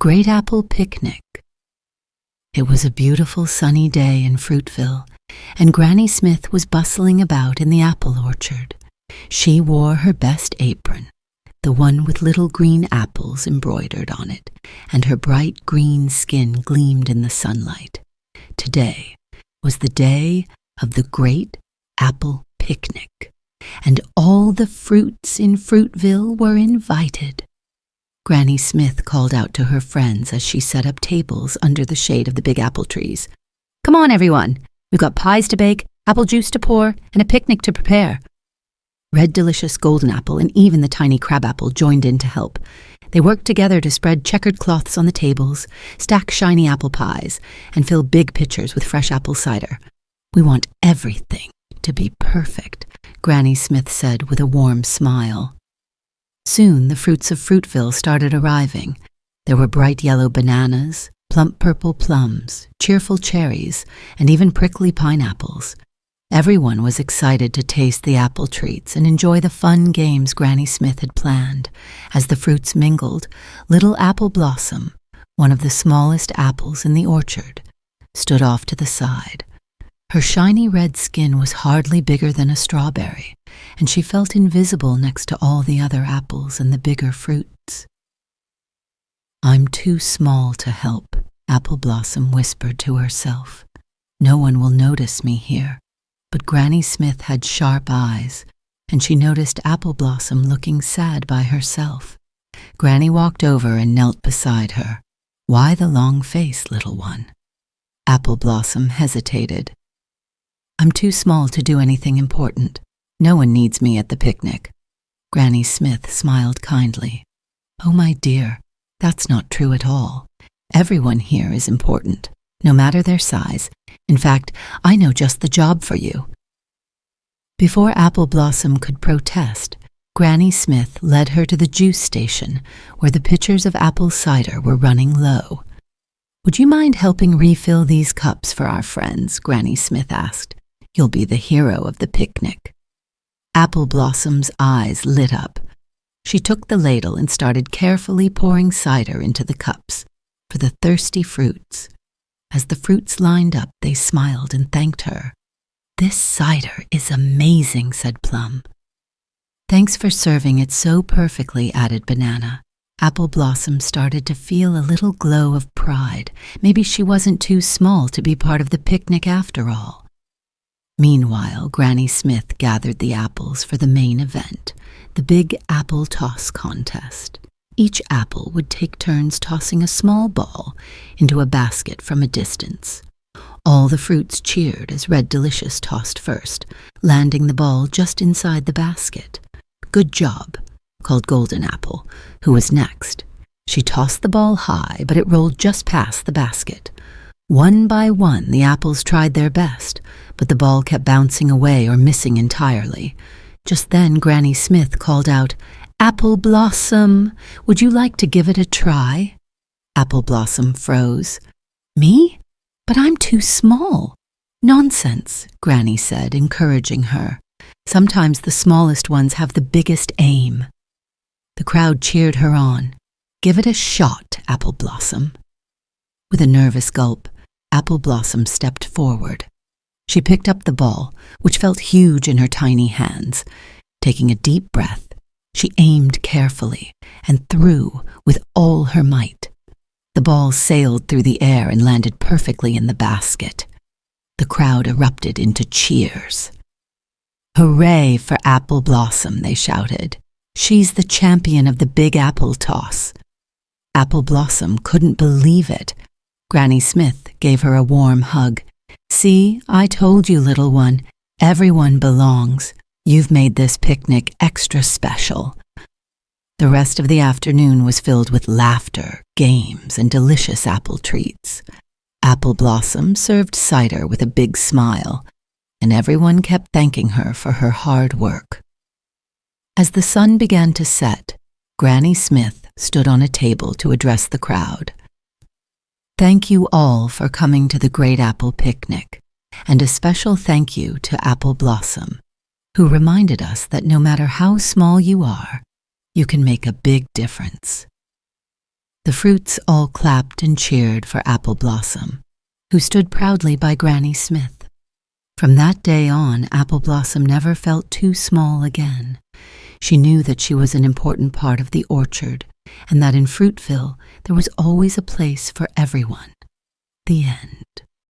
Great Apple Picnic. It was a beautiful sunny day in Fruitville, and Granny Smith was bustling about in the apple orchard. She wore her best apron, the one with little green apples embroidered on it, and her bright green skin gleamed in the sunlight. Today was the day of the Great Apple Picnic, and all the fruits in Fruitville were invited. Granny Smith called out to her friends as she set up tables under the shade of the big apple trees. "Come on, everyone. We've got pies to bake, apple juice to pour, and a picnic to prepare." Red Delicious Golden Apple and even the tiny Crab Apple joined in to help. They worked together to spread checkered cloths on the tables, stack shiny apple pies, and fill big pitchers with fresh apple cider. "We want everything to be perfect," Granny Smith said with a warm smile. Soon the fruits of Fruitville started arriving. There were bright yellow bananas, plump purple plums, cheerful cherries, and even prickly pineapples. Everyone was excited to taste the apple treats and enjoy the fun games Granny Smith had planned. As the fruits mingled, little Apple Blossom, one of the smallest apples in the orchard, stood off to the side. Her shiny red skin was hardly bigger than a strawberry, and she felt invisible next to all the other apples and the bigger fruits. "I'm too small to help," Apple Blossom whispered to herself. "No one will notice me here." But Granny Smith had sharp eyes, and she noticed Apple Blossom looking sad by herself. Granny walked over and knelt beside her. "Why the long face, little one?" Apple Blossom hesitated. "I'm too small to do anything important. No one needs me at the picnic." Granny Smith smiled kindly. "Oh, my dear, that's not true at all. Everyone here is important, no matter their size. In fact, I know just the job for you." Before Apple Blossom could protest, Granny Smith led her to the juice station, where the pitchers of apple cider were running low. "Would you mind helping refill these cups for our friends?" Granny Smith asked. "You'll be the hero of the picnic." Apple Blossom's eyes lit up. She took the ladle and started carefully pouring cider into the cups for the thirsty fruits. As the fruits lined up, they smiled and thanked her. "This cider is amazing," said Plum. "Thanks for serving it so perfectly," added Banana. Apple Blossom started to feel a little glow of pride. Maybe she wasn't too small to be part of the picnic after all. Meanwhile, Granny Smith gathered the apples for the main event, the big apple toss contest. Each apple would take turns tossing a small ball into a basket from a distance. All the fruits cheered as Red Delicious tossed first, landing the ball just inside the basket. "Good job," called Golden Apple, who was next. She tossed the ball high, but it rolled just past the basket. One by one, the apples tried their best, but the ball kept bouncing away or missing entirely. Just then, Granny Smith called out, "Apple Blossom, would you like to give it a try?" Apple Blossom froze. "Me? But I'm too small." "Nonsense," Granny said, encouraging her. "Sometimes the smallest ones have the biggest aim." The crowd cheered her on. "Give it a shot, Apple Blossom." With a nervous gulp, Apple Blossom stepped forward. She picked up the ball, which felt huge in her tiny hands. Taking a deep breath, she aimed carefully and threw with all her might. The ball sailed through the air and landed perfectly in the basket. The crowd erupted into cheers. "Hooray for Apple Blossom," they shouted. "She's the champion of the big apple toss." Apple Blossom couldn't believe it. Granny Smith gave her a warm hug. "See, I told you, little one. Everyone belongs. You've made this picnic extra special." The rest of the afternoon was filled with laughter, games, and delicious apple treats. Apple Blossom served cider with a big smile, and everyone kept thanking her for her hard work. As the sun began to set, Granny Smith stood on a table to address the crowd. "Thank you all for coming to the Great Apple Picnic, and a special thank you to Apple Blossom, who reminded us that no matter how small you are, you can make a big difference." The fruits all clapped and cheered for Apple Blossom, who stood proudly by Granny Smith. From that day on, Apple Blossom never felt too small again. She knew that she was an important part of the orchard, and that in Fruitville there was always a place for everyone. The end.